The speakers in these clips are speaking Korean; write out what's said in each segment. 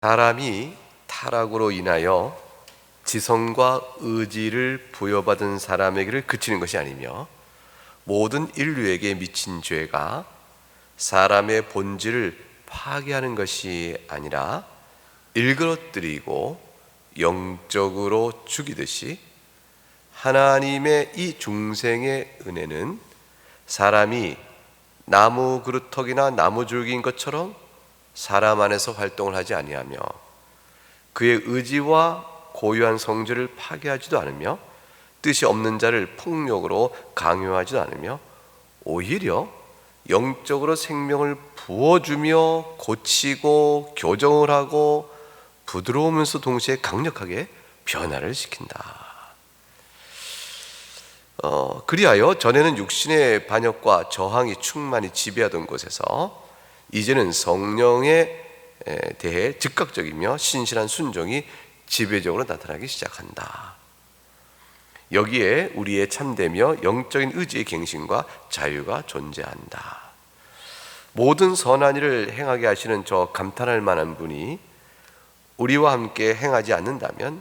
사람이 타락으로 인하여 지성과 의지를 부여받은 사람에게를 그치는 것이 아니며 모든 인류에게 미친 죄가 사람의 본질을 파괴하는 것이 아니라 일그러뜨리고 영적으로 죽이듯이 하나님의 이 중생의 은혜는 사람이 나무 그루터기나 나무 줄기인 것처럼 사람 안에서 활동을 하지 아니하며 그의 의지와 고유한 성질을 파괴하지도 않으며 뜻이 없는 자를 폭력으로 강요하지도 않으며 오히려 영적으로 생명을 부어주며 고치고 교정을 하고 부드러우면서 동시에 강력하게 변화를 시킨다. 그리하여 전에는 육신의 반역과 저항이 충만히 지배하던 곳에서 이제는 성령에 대해 즉각적이며 신실한 순종이 지배적으로 나타나기 시작한다. 여기에 우리의 참되며 영적인 의지의 갱신과 자유가 존재한다. 모든 선한 일을 행하게 하시는 저 감탄할 만한 분이 우리와 함께 행하지 않는다면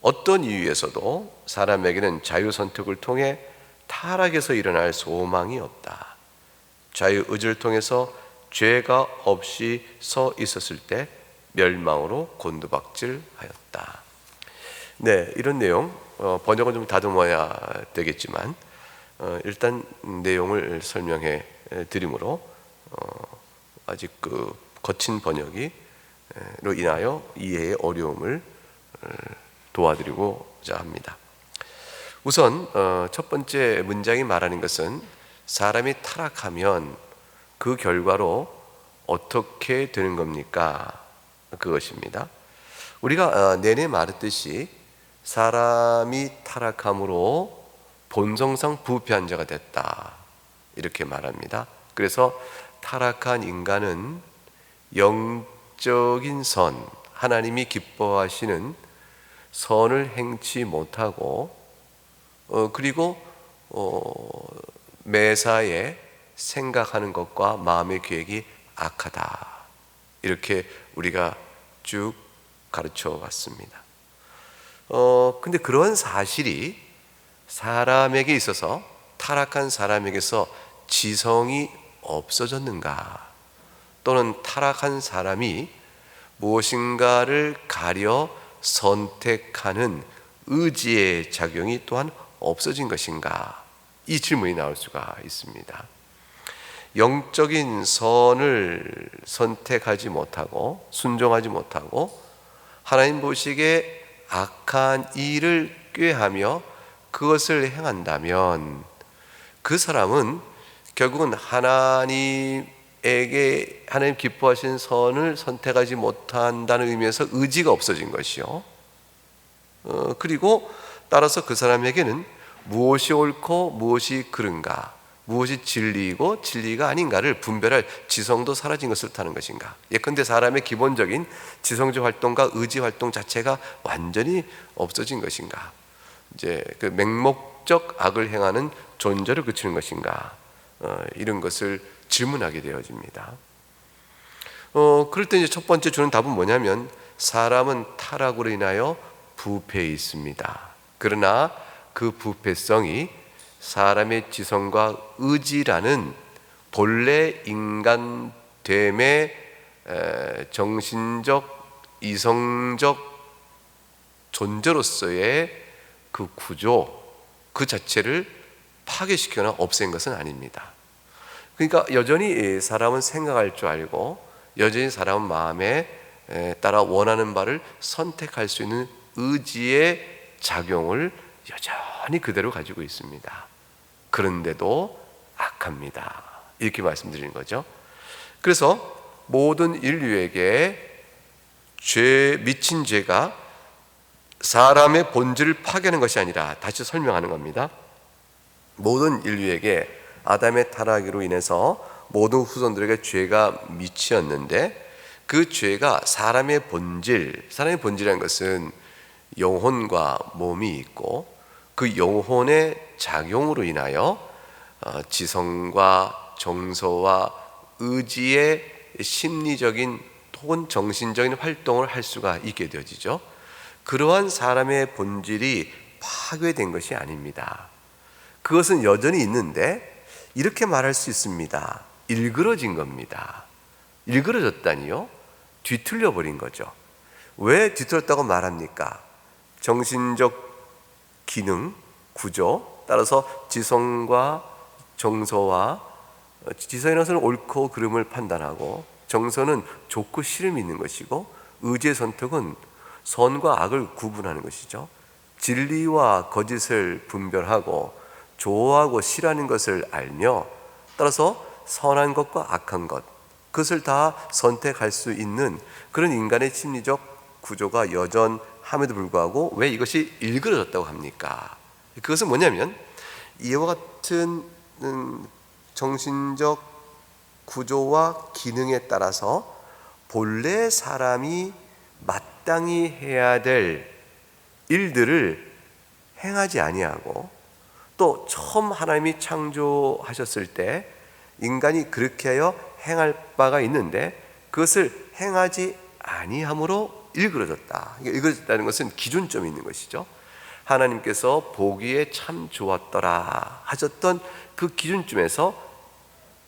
어떤 이유에서도 사람에게는 자유 선택을 통해 타락에서 일어날 소망이 없다. 자유 의지를 통해서 죄가 없이 서 있었을 때 멸망으로 곤두박질하였다. 네, 이런 내용 번역은 좀 다듬어야 되겠지만 일단 내용을 설명해 드리므로 아직 그 거친 번역으로 인하여 이해의 어려움을 도와드리고자 합니다. 우선 첫 번째 문장이 말하는 것은 사람이 타락하면 그 결과로 어떻게 되는 겁니까? 그것입니다. 우리가 내내 말했듯이 사람이 타락함으로 본성상 부패한 자가 됐다, 이렇게 말합니다. 그래서 타락한 인간은 영적인 선, 하나님이 기뻐하시는 선을 행치 못하고 그리고 매사에 생각하는 것과 마음의 계획이 악하다, 이렇게 우리가 쭉 가르쳐 왔습니다. 근데 그런 사실이 사람에게 있어서, 타락한 사람에게서 지성이 없어졌는가, 또는 타락한 사람이 무엇인가를 가려 선택하는 의지의 작용이 또한 없어진 것인가, 이 질문이 나올 수가 있습니다. 영적인 선을 선택하지 못하고 순종하지 못하고 하나님 보시기에 악한 일을 꾀하며 그것을 행한다면 그 사람은 결국은 하나님 기뻐하시는 선을 선택하지 못한다는 의미에서 의지가 없어진 것이요, 그리고 따라서 그 사람에게는 무엇이 옳고 무엇이 그른가, 무엇이 진리이고 진리가 아닌가를 분별할 지성도 사라진 것을 뜻하는 것인가. 예컨대 사람의 기본적인 지성적 활동과 의지 활동 자체가 완전히 없어진 것인가, 이제 그 맹목적 악을 행하는 존재를 그치는 것인가, 이런 것을 질문하게 되어집니다. 그럴 때 이제 첫 번째 주는 답은 뭐냐면, 사람은 타락으로 인하여 부패해 있습니다. 그러나 그 부패성이 사람의 지성과 의지라는 본래 인간됨의 정신적, 이성적 존재로서의 그 구조, 그 자체를 파괴시키거나 없앤 것은 아닙니다. 그러니까 여전히 사람은 생각할 줄 알고, 여전히 사람은 마음에 따라 원하는 바를 선택할 수 있는 의지의 작용을 여전히 그대로 가지고 있습니다. 그런데도 악합니다, 이렇게 말씀드리는 거죠. 그래서 모든 인류에게 미친 죄가 사람의 본질을 파괴하는 것이 아니라, 다시 설명하는 겁니다. 모든 인류에게 아담의 타락으로 인해서 모든 후손들에게 죄가 미치었는데, 그 죄가 사람의 본질이라는 것은 영혼과 몸이 있고, 그 영혼의 작용으로 인하여 지성과 정서와 의지의 심리적인 혹은 정신적인 활동을 할 수가 있게 되어지죠. 그러한 사람의 본질이 파괴된 것이 아닙니다. 그것은 여전히 있는데 이렇게 말할 수 있습니다. 일그러진 겁니다. 일그러졌다니요? 뒤틀려 버린 거죠. 왜 뒤틀렸다고 말합니까? 정신적 기능, 구조, 따라서 지성과 정서와 지성이라는 것은 옳고 그름을 판단하고, 정서는 좋고 싫음이 있는 것이고, 의지의 선택은 선과 악을 구분하는 것이죠. 진리와 거짓을 분별하고 좋아하고 싫어하는 것을 알며, 따라서 선한 것과 악한 것, 그것을 다 선택할 수 있는 그런 인간의 심리적 구조가 여전함에도 불구하고 왜 이것이 일그러졌다고 합니까? 그것은 뭐냐면 이와 같은 정신적 구조와 기능에 따라서 본래 사람이 마땅히 해야 될 일들을 행하지 아니하고, 또 처음 하나님이 창조하셨을 때 인간이 그렇게 하여 행할 바가 있는데 그것을 행하지 아니함으로 일그러졌다. 일그러졌다는 것은 기준점이 있는 것이죠. 하나님께서 보기에 참 좋았더라 하셨던 그 기준점에서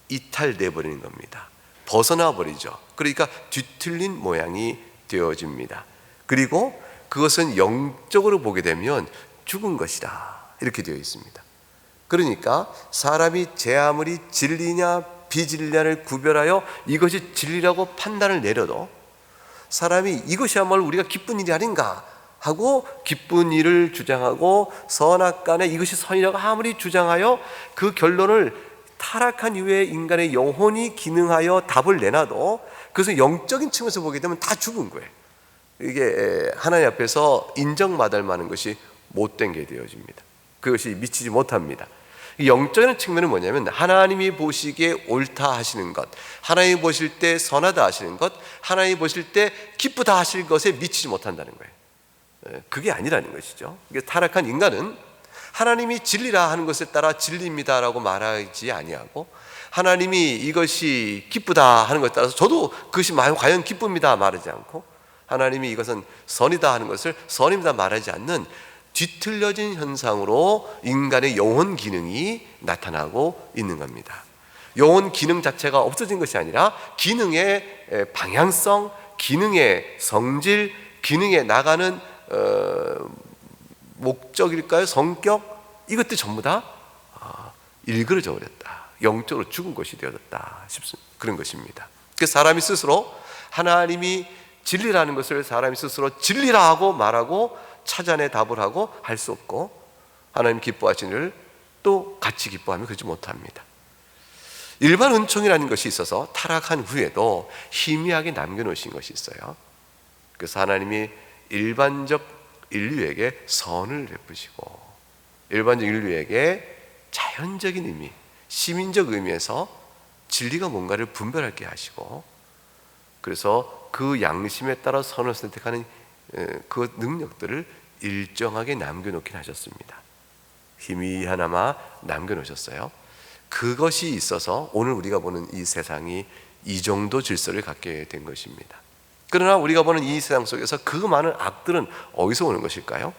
이탈돼 버리는 겁니다. 벗어나 버리죠. 그러니까 뒤틀린 모양이 되어집니다. 그리고 그것은 영적으로 보게 되면 죽은 것이다, 이렇게 되어 있습니다. 그러니까 사람이 제 아무리 진리냐 비진리냐를 구별하여 이것이 진리라고 판단을 내려도, 사람이 이것이야말로 우리가 기쁜 일이 아닌가 하고 기쁜 일을 주장하고 선악간에 이것이 선이라고 아무리 주장하여 그 결론을 타락한 이후에 인간의 영혼이 기능하여 답을 내놔도 그것은 영적인 측면에서 보게 되면 다 죽은 거예요. 이게 하나님 앞에서 인정받을 만한 것이 못된 게 되어집니다. 그것이 미치지 못합니다. 영적인 측면은 뭐냐면 하나님이 보시기에 옳다 하시는 것, 하나님이 보실 때 선하다 하시는 것, 하나님이 보실 때 기쁘다 하실 것에 미치지 못한다는 거예요. 그게 아니라는 것이죠. 타락한 인간은 하나님이 진리라 하는 것에 따라 진리입니다라고 말하지 아니하고, 하나님이 이것이 기쁘다 하는 것에 따라서 저도 그것이 과연 기쁩니다 말하지 않고, 하나님이 이것은 선이다 하는 것을 선입니다 말하지 않는 뒤틀려진 현상으로 인간의 영혼 기능이 나타나고 있는 겁니다. 영혼 기능 자체가 없어진 것이 아니라 기능의 방향성, 기능의 성질, 기능에 나가는 목적일까요? 성격? 이것들 전부 다 일그러져 버렸다. 영적으로 죽은 것이 되어졌다 싶습니다. 그런 것입니다. 그 사람이 스스로 하나님이 진리라는 것을 사람이 스스로 진리라 하고 말하고 찾아내 답을 하고 할 수 없고, 하나님 기뻐하시는 일을 또 같이 기뻐하며 그러지 못합니다. 일반 은총이라는 것이 있어서 타락한 후에도 희미하게 남겨놓으신 것이 있어요. 그래서 하나님이 일반적 인류에게 선을 베푸시고, 일반적 인류에게 자연적인 의미, 시민적 의미에서 진리가 뭔가를 분별하게 하시고, 그래서 그 양심에 따라 선을 선택하는 그 능력들을 일정하게 남겨놓긴 하셨습니다. 희미하나마 남겨놓으셨어요. 그것이 있어서 오늘 우리가 보는 이 세상이 이 정도 질서를 갖게 된 것입니다. 그러나 우리가 보는 이 세상 속에서 그 많은 악들은 어디서 오는 것일까요?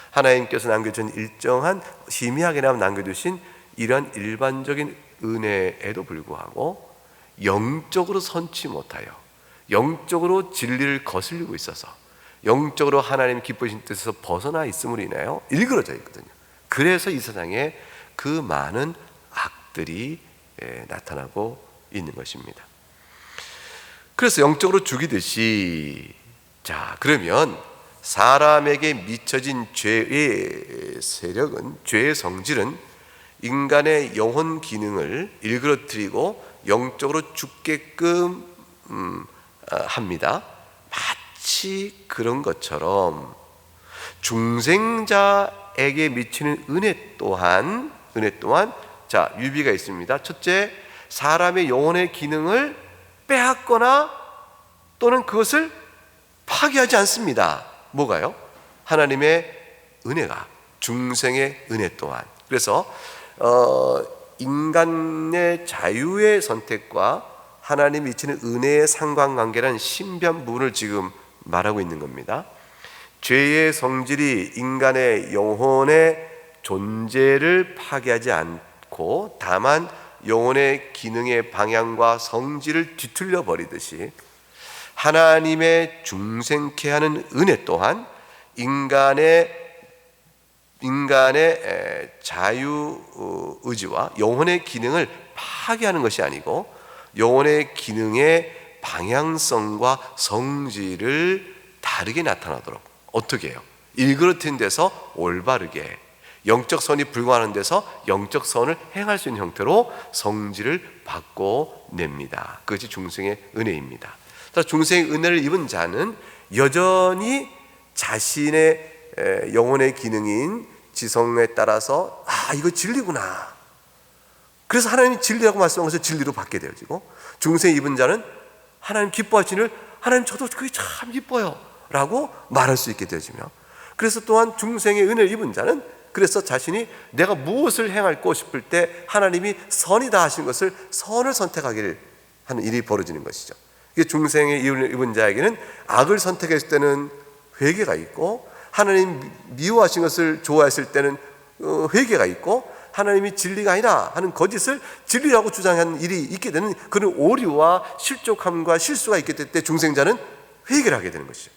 하나님께서 남겨준 일정한 희미하게나마 남겨두신 이러한 일반적인 은혜에도 불구하고 영적으로 선치 못하여 영적으로 진리를 거슬리고 있어서 영적으로 하나님 기쁘신 뜻에서 벗어나 있음으로 인하여 일그러져 있거든요. 그래서 이 세상에 그 많은 악들이 나타나고 있는 것입니다. 그래서 영적으로 죽이듯이, 자, 그러면 사람에게 미쳐진 죄의 세력은, 죄의 성질은 인간의 영혼 기능을 일그러뜨리고 영적으로 죽게끔 합니다. 마치 그런 것처럼 중생자에게 미치는 은혜 또한 자, 유비가 있습니다. 첫째, 사람의 영혼의 기능을 빼앗거나 또는 그것을 파괴하지 않습니다. 뭐가요? 하나님의 은혜가, 중생의 은혜 또한. 그래서 인간의 자유의 선택과 하나님이 미치는 은혜의 상관관계라는 신비한 부분을 지금 말하고 있는 겁니다. 죄의 성질이 인간의 영혼의 존재를 파괴하지 않고 다만 영혼의 기능의 방향과 성질을 뒤틀려 버리듯이 하나님의 중생케 하는 은혜 또한 인간의 자유의지와 영혼의 기능을 파괴하는 것이 아니고 영혼의 기능의 방향성과 성질을 다르게 나타나도록 어떻게 해요? 일그러뜨린 데서 올바르게, 영적 선이 불가하는 데서 영적 선을 행할 수 있는 형태로 성질을 바꿔냅니다. 그것이 중생의 은혜입니다. 중생의 은혜를 입은 자는 여전히 자신의 영혼의 기능인 지성에 따라서 이거 진리구나, 그래서 하나님이 진리라고 말씀한 것을 진리로 받게 되어지고, 중생의 입은 자는 하나님 기뻐하시는 하나님 저도 그게 참 기뻐요 라고 말할 수 있게 되어지며, 그래서 또한 중생의 은혜를 입은 자는 그래서 자신이 내가 무엇을 행하고 싶을 때 하나님이 선이다 하신 것을 선을 선택하기를 하는 일이 벌어지는 것이죠. 이게 중생의 은혜를 입은 자에게는 악을 선택했을 때는 회개가 있고, 하나님 미워하신 것을 좋아했을 때는 회개가 있고, 하나님이 진리가 아니라 하는 거짓을 진리라고 주장하는 일이 있게 되는 그런 오류와 실족함과 실수가 있게 될 때 중생자는 회개를 하게 되는 것이죠.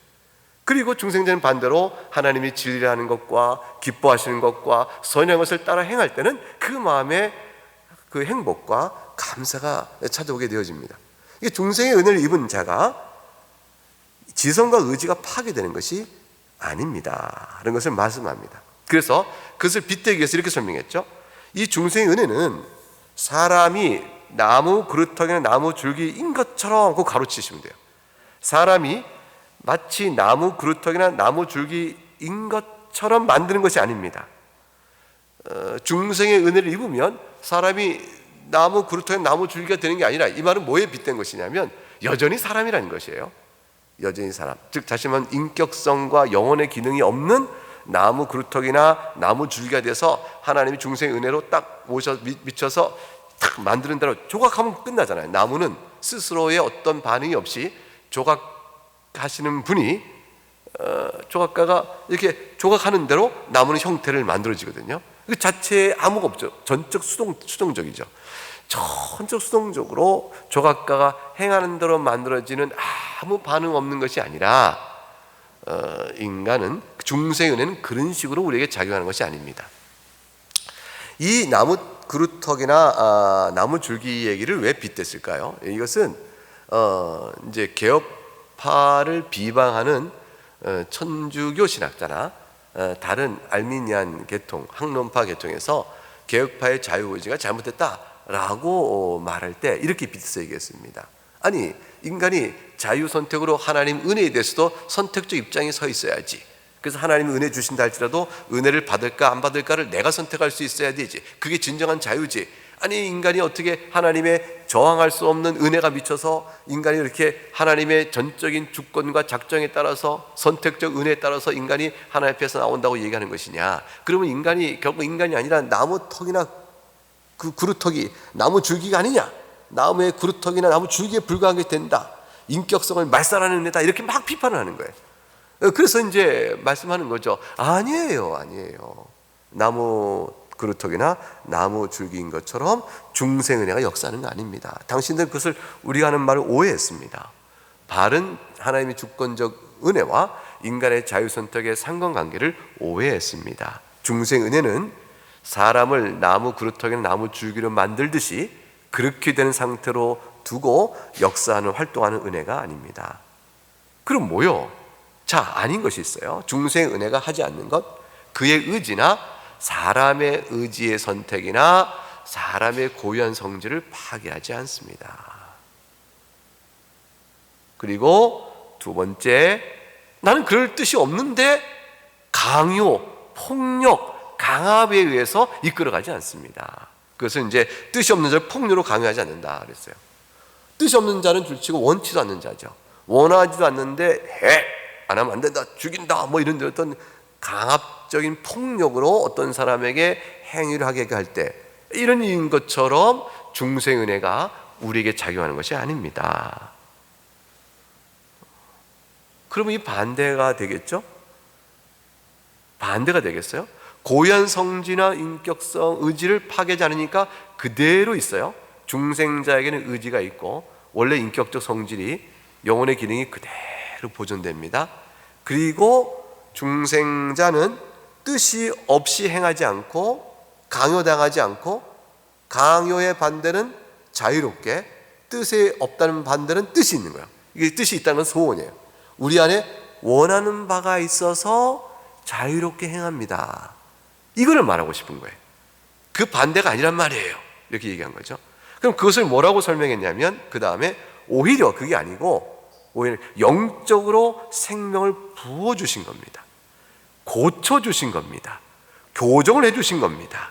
그리고 중생자는 반대로 하나님이 진리라는 것과 기뻐하시는 것과 선한 것을 따라 행할 때는 그 마음에 그 행복과 감사가 찾아오게 되어집니다. 이게 중생의 은혜를 입은 자가 지성과 의지가 파괴되는 것이 아닙니다 하는 것을 말씀합니다. 그래서 그것을 빗대기 위해서 이렇게 설명했죠. 이 중생의 은혜는 사람이 나무 그루터기나 나무 줄기인 것처럼 그 가로치시면 돼요. 사람이 마치 나무 그루터기나 나무 줄기인 것처럼 만드는 것이 아닙니다. 중생의 은혜를 입으면 사람이 나무 그루터기나 나무 줄기가 되는 게 아니라, 이 말은 뭐에 빗댄 것이냐면 여전히 사람이라는 것이에요. 여전히 사람, 즉 다시 말하면 인격성과 영혼의 기능이 없는 나무 그루터기나 나무 줄기가 돼서 하나님이 중생의 은혜로 딱 미쳐서 딱 만드는 대로 조각하면 끝나잖아요. 나무는 스스로의 어떤 반응이 없이 조각하시는 분이 조각가가 이렇게 조각하는 대로 나무는 형태를 만들어지거든요. 그 자체에 아무가 없죠. 전적 수동적이죠. 전적 수동적으로 조각가가 행하는 대로 만들어지는 아무 반응 없는 것이 아니라 인간은, 중생의 은혜는 그런 식으로 우리에게 작용하는 것이 아닙니다. 이 나무 그루터기나 나무 줄기 얘기를 왜 빗댔을까요? 이것은 이제 개혁파를 비방하는 천주교 신학자나 다른 알미니안 계통, 학론파 계통에서 개혁파의 자유의지가 잘못됐다라고 말할 때 이렇게 빗대서 얘기했습니다. 아니, 인간이 자유선택으로 하나님 은혜에 대해서도 선택적 입장에 서 있어야지. 그래서 하나님이 은혜 주신다 할지라도 은혜를 받을까 안 받을까를 내가 선택할 수 있어야 되지. 그게 진정한 자유지. 아니, 인간이 어떻게 하나님의 저항할 수 없는 은혜가 미쳐서 인간이 이렇게 하나님의 전적인 주권과 작정에 따라서 선택적 은혜에 따라서 인간이 하나님 앞에서 나온다고 얘기하는 것이냐. 그러면 인간이 결국 인간이 아니라 나무턱이나 그 그루터기, 나무 줄기가 아니냐. 나무의 그루터기나 나무 줄기에 불과하게 된다. 인격성을 말살하는 은혜다. 이렇게 막 비판을 하는 거예요. 그래서 이제 말씀하는 거죠. 아니에요. 나무 그루터기나 나무 줄기인 것처럼 중생 은혜가 역사하는 거 아닙니다. 당신들 그것을 우리가 하는 말을 오해했습니다. 바른 하나님의 주권적 은혜와 인간의 자유선택의 상관관계를 오해했습니다. 중생 은혜는 사람을 나무 그루터기나 나무 줄기로 만들듯이 그렇게 된 상태로 두고 역사하는, 활동하는 은혜가 아닙니다. 그럼 뭐요? 자, 아닌 것이 있어요. 중생의 은혜가 하지 않는 것, 그의 의지나 사람의 의지의 선택이나 사람의 고유한 성질을 파괴하지 않습니다. 그리고 두 번째, 나는 그럴 뜻이 없는데 강요, 폭력, 강압에 의해서 이끌어가지 않습니다. 그것은 이제 뜻이 없는 자를 폭력으로 강요하지 않는다 그랬어요. 뜻이 없는 자는 둘치고 원치도 않는 자죠. 원하지도 않는데 안 하면 안 된다, 죽인다, 뭐 이런 어떤 강압적인 폭력으로 어떤 사람에게 행위를 하게 할 때, 이런 일인 것처럼 중생 은혜가 우리에게 작용하는 것이 아닙니다. 그러면 이 반대가 되겠죠? 반대가 되겠어요? 고유한 성질이나 인격성, 의지를 파괴하지 않으니까 그대로 있어요. 중생자에게는 의지가 있고 원래 인격적 성질이, 영혼의 기능이 그대로 보존됩니다. 그리고 중생자는 뜻이 없이 행하지 않고 강요당하지 않고, 강요의 반대는 자유롭게, 뜻이 없다는 반대는 뜻이 있는 거예요. 이게 뜻이 있다는 건 소원이에요. 우리 안에 원하는 바가 있어서 자유롭게 행합니다. 이거를 말하고 싶은 거예요. 그 반대가 아니란 말이에요. 이렇게 얘기한 거죠. 그럼 그것을 뭐라고 설명했냐면, 그 다음에 오히려 그게 아니고 오히려 영적으로 생명을 부어주신 겁니다. 고쳐주신 겁니다. 교정을 해주신 겁니다.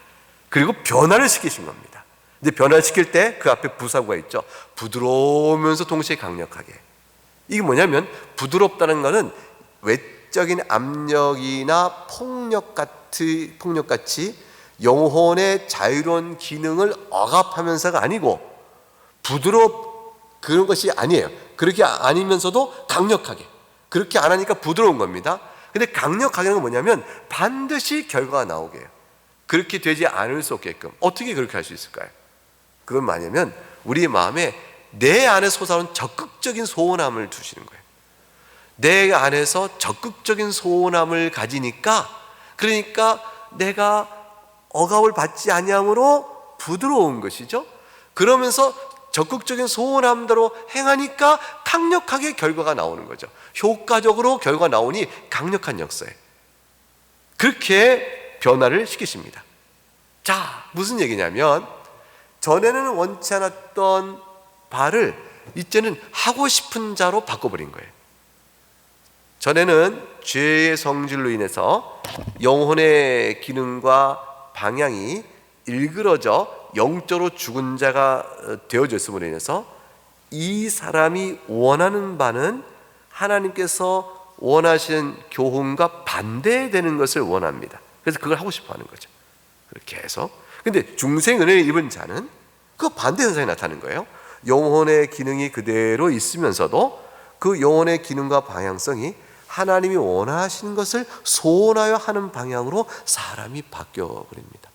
그리고 변화를 시키신 겁니다. 근데 변화를 시킬 때 그 앞에 부사구가 있죠. 부드러우면서 동시에 강력하게. 이게 뭐냐면, 부드럽다는 것은 외적인 압력이나 폭력같이 영혼의 자유로운 기능을 억압하면서가 아니고, 그런 것이 아니에요. 그렇게 아니면서도 강력하게. 그렇게 안 하니까 부드러운 겁니다. 근데 강력하게는 뭐냐면 반드시 결과가 나오게 해요. 그렇게 되지 않을 수 없게끔. 어떻게 그렇게 할 수 있을까요? 그건 뭐냐면, 우리 마음에 내 안에 솟아오는 적극적인 소원함을 두시는 거예요. 내 안에서 적극적인 소원함을 가지니까, 그러니까 내가 억압을 받지 아니함으로 부드러운 것이죠. 그러면서 적극적인 소원함대로 행하니까 강력하게 결과가 나오는 거죠. 효과적으로 결과가 나오니 강력한 역사에 그렇게 변화를 시키십니다. 자, 무슨 얘기냐면, 전에는 원치 않았던 바를 이제는 하고 싶은 자로 바꿔버린 거예요. 전에는 죄의 성질로 인해서 영혼의 기능과 방향이 일그러져 영적으로 죽은 자가 되어졌음으로 인해서 이 사람이 원하는 바는 하나님께서 원하시는 교훈과 반대되는 것을 원합니다. 그래서 그걸 하고 싶어 하는 거죠. 그렇게 해서. 근데 중생 은혜를 입은 자는 그 반대 현상이 나타나는 거예요. 영혼의 기능이 그대로 있으면서도 그 영혼의 기능과 방향성이 하나님이 원하시는 것을 소원하여 하는 방향으로 사람이 바뀌어 버립니다.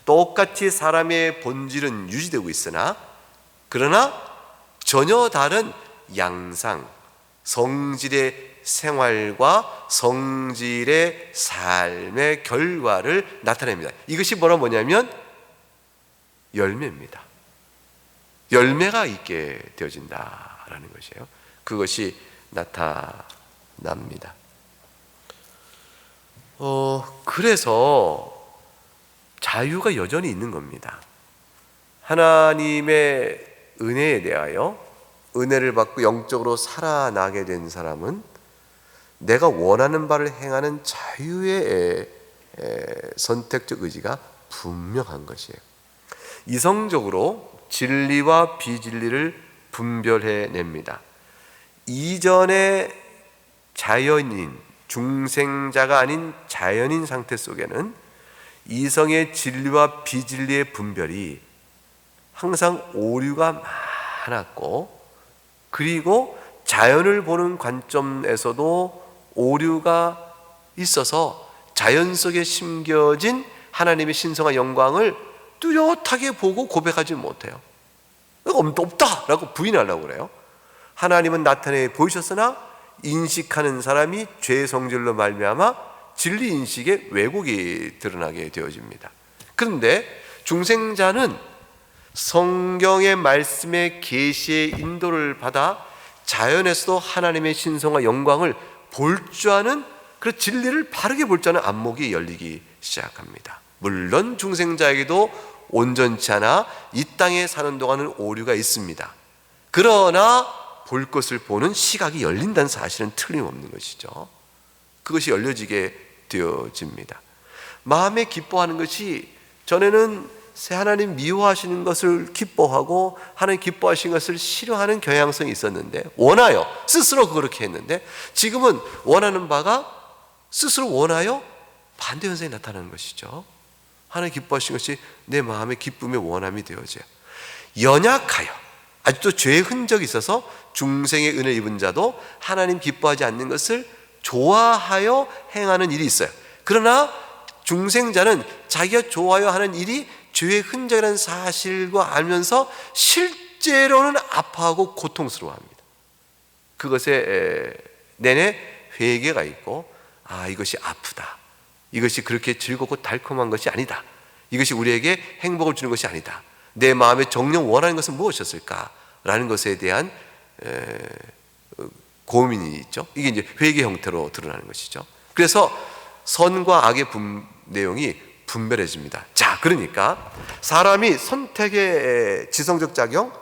똑같이 사람의 본질은 유지되고 있으나, 그러나 전혀 다른 양상, 성질의 생활과 성질의 삶의 결과를 나타냅니다. 이것이 뭐냐면 열매입니다. 열매가 있게 되어진다라는 것이에요. 그것이 나타납니다. 그래서 자유가 여전히 있는 겁니다. 하나님의 은혜에 대하여 은혜를 받고 영적으로 살아나게 된 사람은 내가 원하는 바를 행하는 자유의 선택적 의지가 분명한 것이에요. 이성적으로 진리와 비진리를 분별해냅니다. 이전의 자연인, 중생자가 아닌 자연인 상태 속에는 이성의 진리와 비진리의 분별이 항상 오류가 많았고, 그리고 자연을 보는 관점에서도 오류가 있어서 자연 속에 심겨진 하나님의 신성한 영광을 뚜렷하게 보고 고백하지 못해요. 없다라고 부인하려고 그래요. 하나님은 나타내 보이셨으나 인식하는 사람이 죄의 성질로 말미암아 진리 인식에 왜곡이 드러나게 되어집니다. 그런데 중생자는 성경의 말씀의 계시의 인도를 받아 자연에서도 하나님의 신성과 영광을 볼 줄 아는, 그 진리를 바르게 볼 줄 아는 안목이 열리기 시작합니다. 물론 중생자에게도 온전치 않아 이 땅에 사는 동안은 오류가 있습니다. 그러나 볼 것을 보는 시각이 열린다는 사실은 틀림없는 것이죠. 그것이 열려지게 되어집니다. 마음에 기뻐하는 것이, 전에는 하나님 미워하시는 것을 기뻐하고 하나님 기뻐하시는 것을 싫어하는 경향성이 있었는데, 원하여 스스로 그렇게 했는데, 지금은 원하는 바가 스스로 원하여 반대 현상이 나타나는 것이죠. 하나님 기뻐하시는 것이 내 마음의 기쁨의 원함이 되어져요. 연약하여 아직도 죄의 흔적이 있어서 중생의 은혜를 입은 자도 하나님 기뻐하지 않는 것을 좋아하여 행하는 일이 있어요. 그러나 중생자는 자기가 좋아하여 하는 일이 죄의 흔적이라는 사실과 알면서 실제로는 아파하고 고통스러워합니다. 그것에 내내 회개가 있고, 이것이 아프다, 이것이 그렇게 즐겁고 달콤한 것이 아니다, 이것이 우리에게 행복을 주는 것이 아니다, 내 마음에 정녕 원하는 것은 무엇이었을까라는 것에 대한 고민이 있죠. 이게 이제 회개 형태로 드러나는 것이죠. 그래서 선과 악의 내용이 분별해집니다. 자, 그러니까 사람이 선택의 지성적 작용,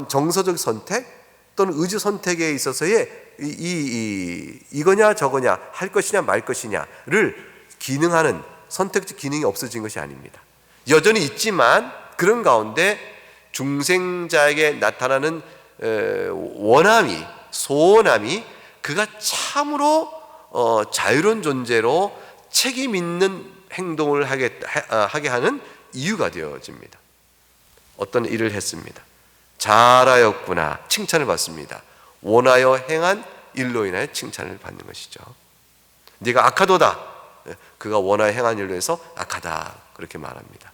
정서적 선택 또는 의지 선택에 있어서의 이거냐 저거냐, 할 것이냐 말 것이냐를 기능하는 선택적 기능이 없어진 것이 아닙니다. 여전히 있지만 그런 가운데 중생자에게 나타나는 원함이, 소원함이 그가 참으로 자유로운 존재로 책임 있는 행동을 하게 하는 이유가 되어집니다. 어떤 일을 했습니다. 잘하였구나, 칭찬을 받습니다. 원하여 행한 일로 인하여 칭찬을 받는 것이죠. 네가 악하도다, 그가 원하여 행한 일로 해서 악하다, 그렇게 말합니다.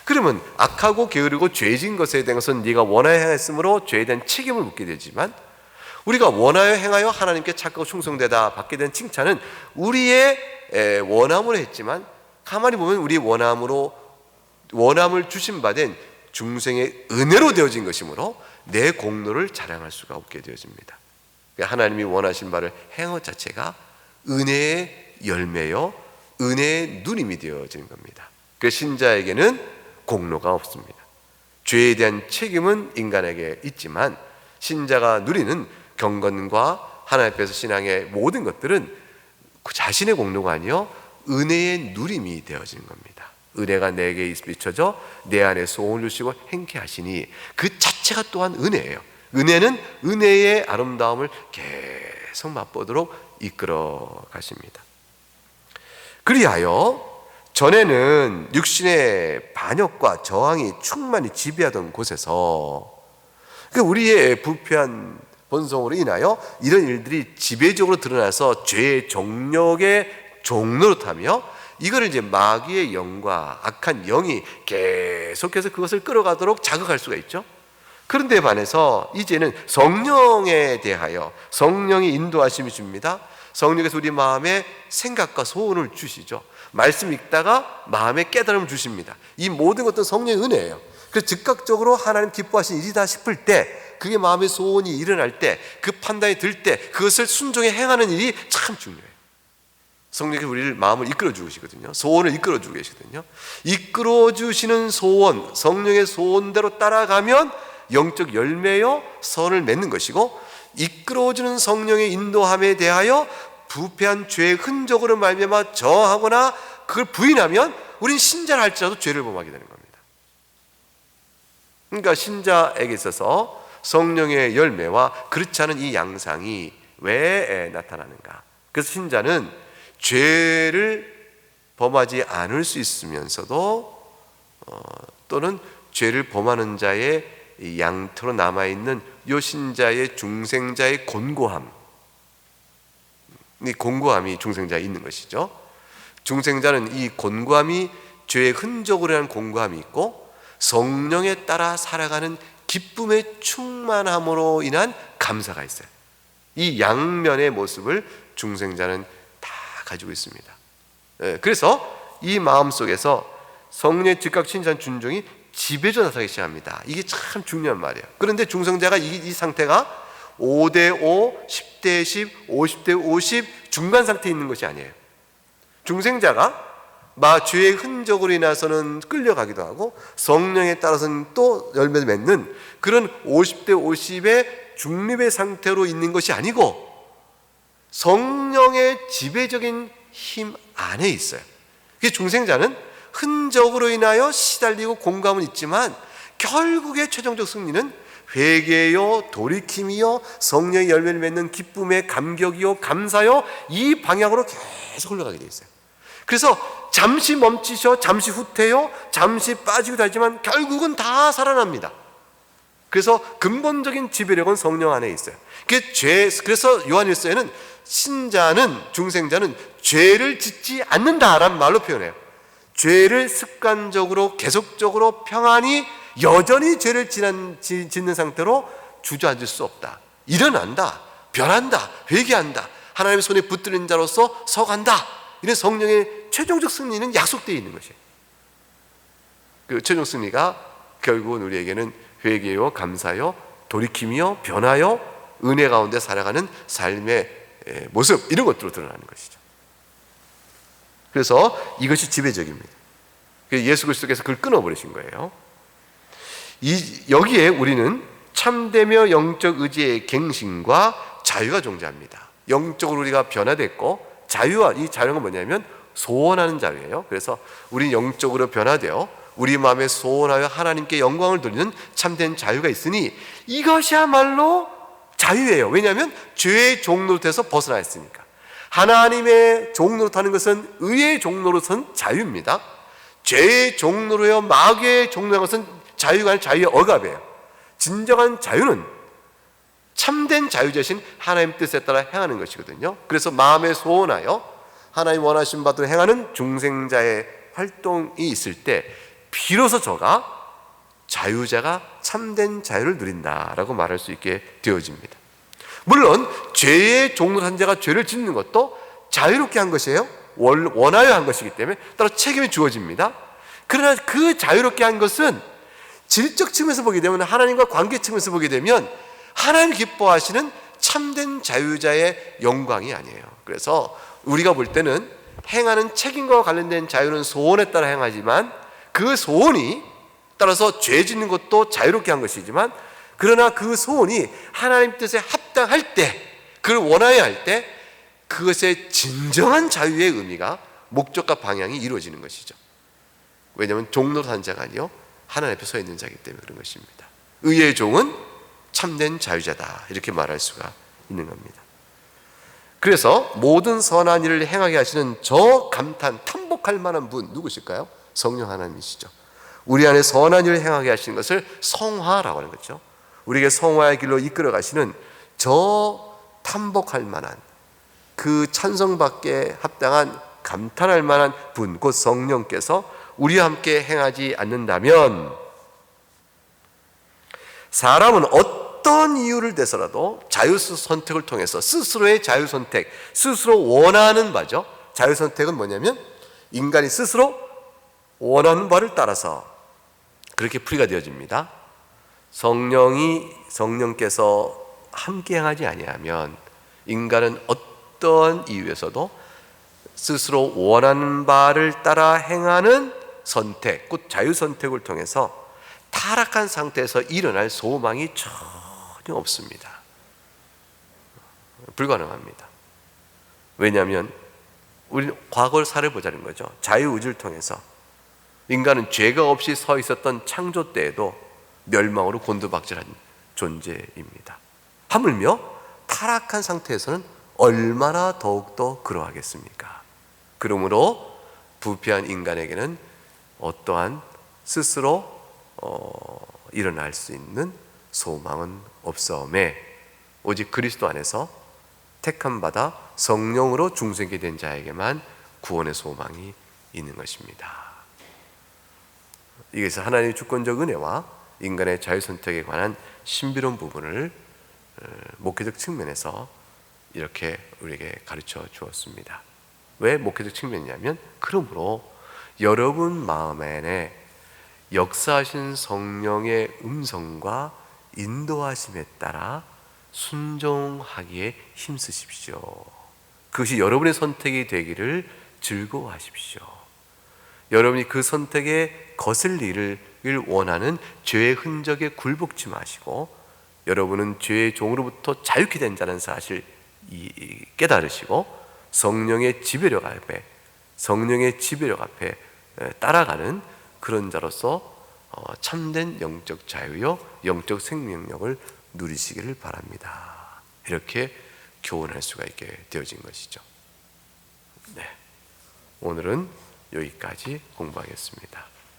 그러면 악하고 게으르고 죄진 것에 대한 것은 네가 원하여 행했으므로 죄에 대한 책임을 묻게 되지만, 우리가 원하여 행하여 하나님께 착하고 충성되다 받게 된 칭찬은 우리의 원함으로 했지만, 가만히 보면 우리 원함을 주심받은 중생의 은혜로 되어진 것이므로 내 공로를 자랑할 수가 없게 되어집니다. 하나님이 원하신 바를 행한 것 자체가 은혜의 열매요, 은혜의 누림이 되어지는 겁니다. 그래서 신자에게는 공로가 없습니다. 죄에 대한 책임은 인간에게 있지만 신자가 누리는 경건과 하나님 앞에서 신앙의 모든 것들은 그 자신의 공로가 아니요 은혜의 누림이 되어지는 겁니다. 은혜가 내게 비춰져 내 안에 소원을 주시고 행케 하시니 그 자체가 또한 은혜예요. 은혜는 은혜의 아름다움을 계속 맛보도록 이끌어 가십니다. 그리하여 전에는 육신의 반역과 저항이 충만히 지배하던 곳에서 우리의 부패한 본성으로 인하여 이런 일들이 지배적으로 드러나서 죄의 정력의 종노릇하며 이거를 이제 마귀의 영과 악한 영이 계속해서 그것을 끌어가도록 자극할 수가 있죠. 그런데 반해서 이제는 성령에 대하여 성령이 인도하심이 줍니다. 성령께서 우리 마음에 생각과 소원을 주시죠. 말씀 읽다가 마음에 깨달음을 주십니다. 이 모든 것도 성령의 은혜예요. 그래서 즉각적으로 하나님 기뻐하신 일이다 싶을 때, 그게 마음의 소원이 일어날 때, 그 판단이 들 때 그것을 순종해 행하는 일이 참 중요해요. 성령께서 우리를 마음을 이끌어 주시거든요. 소원을 이끌어 주고 계시거든요. 이끌어 주시는 소원, 성령의 소원대로 따라가면 영적 열매요 선을 맺는 것이고, 이끌어 주는 성령의 인도함에 대하여 부패한 죄의 흔적으로 말미암아 저하거나 그걸 부인하면 우린 신자를 할지라도 죄를 범하게 되는 겁니다. 그러니까 신자에게 있어서 성령의 열매와 그렇지 않은 이 양상이 왜 나타나는가? 그래서 신자는 죄를 범하지 않을 수 있으면서도 또는 죄를 범하는 자의 양태로 남아있는 요 신자의 중생자의 곤고함, 이 곤고함이 중생자에 있는 것이죠. 중생자는 이 곤고함이 죄의 흔적으로 한 곤고함이 있고, 성령에 따라 살아가는 기쁨의 충만함으로 인한 감사가 있어요. 이 양면의 모습을 중생자는 다 가지고 있습니다. 그래서 이 마음 속에서 성령의 즉각 신선 준종이 지배적으로 나타나기 시작합니다. 이게 참 중요한 말이에요. 그런데 중생자가 이 상태가 5대5, 10대10, 50대50 중간 상태에 있는 것이 아니에요. 중생자가 죄의 흔적으로 인해서는 끌려가기도 하고 성령에 따라서는 또 열매를 맺는 그런 50대50의 중립의 상태로 있는 것이 아니고 성령의 지배적인 힘 안에 있어요. 그래서 중생자는 흔적으로 인하여 시달리고 공감은 있지만 결국의 최종적 승리는 회개요, 돌이킴이요, 성령의 열매를 맺는 기쁨의 감격이요, 감사요, 이 방향으로 계속 흘러가게 돼 있어요. 그래서 잠시 멈추셔, 잠시 후퇴요, 잠시 빠지기도 하지만 결국은 다 살아납니다. 그래서 근본적인 지배력은 성령 안에 있어요. 그래서 요한일서에는 신자는, 중생자는 죄를 짓지 않는다라는 말로 표현해요. 죄를 습관적으로 계속적으로 평안히 여전히 죄를 짓는 상태로 주저앉을 수 없다. 일어난다, 변한다, 회개한다, 하나님의 손에 붙들린 자로서 서간다. 이런 성령의 최종적 승리는 약속되어 있는 것이에요. 그 최종 승리가 결국은 우리에게는 회개요, 감사요, 돌이킴이요, 변화요, 은혜 가운데 살아가는 삶의 모습, 이런 것들로 드러나는 것이죠. 그래서 이것이 지배적입니다. 예수 그리스도께서 그걸 끊어버리신 거예요. 여기에 우리는 참되며 영적 의지의 갱신과 자유가 존재합니다. 영적으로 우리가 변화됐고, 이 자유는 뭐냐면 소원하는 자유예요. 그래서 우리는 영적으로 변화되어 우리 마음에 소원하여 하나님께 영광을 돌리는 참된 자유가 있으니 이것이야말로 자유예요. 왜냐하면 죄의 종노릇에서 벗어나있으니까. 하나님의 종노릇하는 것은 의의 종노릇은 자유입니다. 죄의 종노릇이요 마귀의 종노릇한 것은 자유가 아닌 자유의 억압이에요. 진정한 자유는 참된 자유 대신 하나님 뜻에 따라 행하는 것이거든요. 그래서 마음에 소원하여 하나님 원하신 바대로 행하는 중생자의 활동이 있을 때 비로소 저가 자유자가 참된 자유를 누린다라고 말할 수 있게 되어집니다. 물론 죄의 종노릇한 자가 죄를 짓는 것도 자유롭게 한 것이에요. 원하여 한 것이기 때문에 따로 책임이 주어집니다. 그러나 그 자유롭게 한 것은 질적 측면에서 보게 되면, 하나님과 관계 측면에서 보게 되면 하나님 기뻐하시는 참된 자유자의 영광이 아니에요. 그래서 우리가 볼 때는 행하는 책임과 관련된 자유는 소원에 따라 행하지만, 그 소원이 따라서 죄 짓는 것도 자유롭게 한 것이지만, 그러나 그 소원이 하나님 뜻에 합당할 때, 그걸 원하여 할 때 그것의 진정한 자유의 의미가, 목적과 방향이 이루어지는 것이죠. 왜냐하면 종노릇한 자가 아니요 하나님 앞에 서 있는 자이기 때문에 그런 것입니다. 의의 종은 참된 자유자다, 이렇게 말할 수가 있는 겁니다. 그래서 모든 선한 일을 행하게 하시는 저 감탄, 탐복할 만한 분 누구실까요? 성령 하나님이시죠. 우리 안에 선한 일을 행하게 하시는 것을 성화라고 하는 거죠. 우리에게 성화의 길로 이끌어 가시는 저 탐복할 만한, 그 찬송받기에 합당한, 감탄할 만한 분, 곧 성령께서 우리와 함께 행하지 않는다면 사람은 어떤 이유를 대서라도 자유 선택을 통해서 스스로의 자유 선택, 스스로 원하는 바죠. 자유 선택은 뭐냐면 인간이 스스로 원하는 바를 따라서 그렇게 풀이가 되어집니다. 성령께서 함께 행하지 아니하면 인간은 어떤 이유에서도 스스로 원하는 바를 따라 행하는 선택, 곧 자유 선택을 통해서 타락한 상태에서 일어날 소망이 전혀 없습니다. 불가능합니다. 왜냐하면 우리는 과거를 살아보자는 거죠. 자유의지를 통해서 인간은 죄가 없이 서 있었던 창조 때에도 멸망으로 곤두박질한 존재입니다. 하물며 타락한 상태에서는 얼마나 더욱더 그러하겠습니까? 그러므로 부패한 인간에게는 어떠한 스스로 일어날 수 있는 소망은 없사오매 오직 그리스도 안에서 택함 받아 성령으로 중생케 된 자에게만 구원의 소망이 있는 것입니다. 이것은 하나님의 주권적 은혜와 인간의 자유 선택에 관한 신비로운 부분을 목회적 측면에서 이렇게 우리에게 가르쳐 주었습니다. 왜 목회적 측면이냐면, 그러므로 여러분 마음 안에 역사하신 성령의 음성과 인도하심에 따라 순종하기에 힘쓰십시오. 그것이 여러분의 선택이 되기를 즐거워하십시오. 여러분이 그 선택에 거슬리를 원하는 죄의 흔적에 굴복지 마시고, 여러분은 죄의 종으로부터 자유케 된 자라는 사실 깨달으시고 성령의 지배력 앞에 따라가는 그런 자로서 참된 영적 자유요 영적 생명력을 누리시기를 바랍니다. 이렇게 교훈할 수가 있게 되어진 것이죠. 네, 오늘은 여기까지 공부하겠습니다.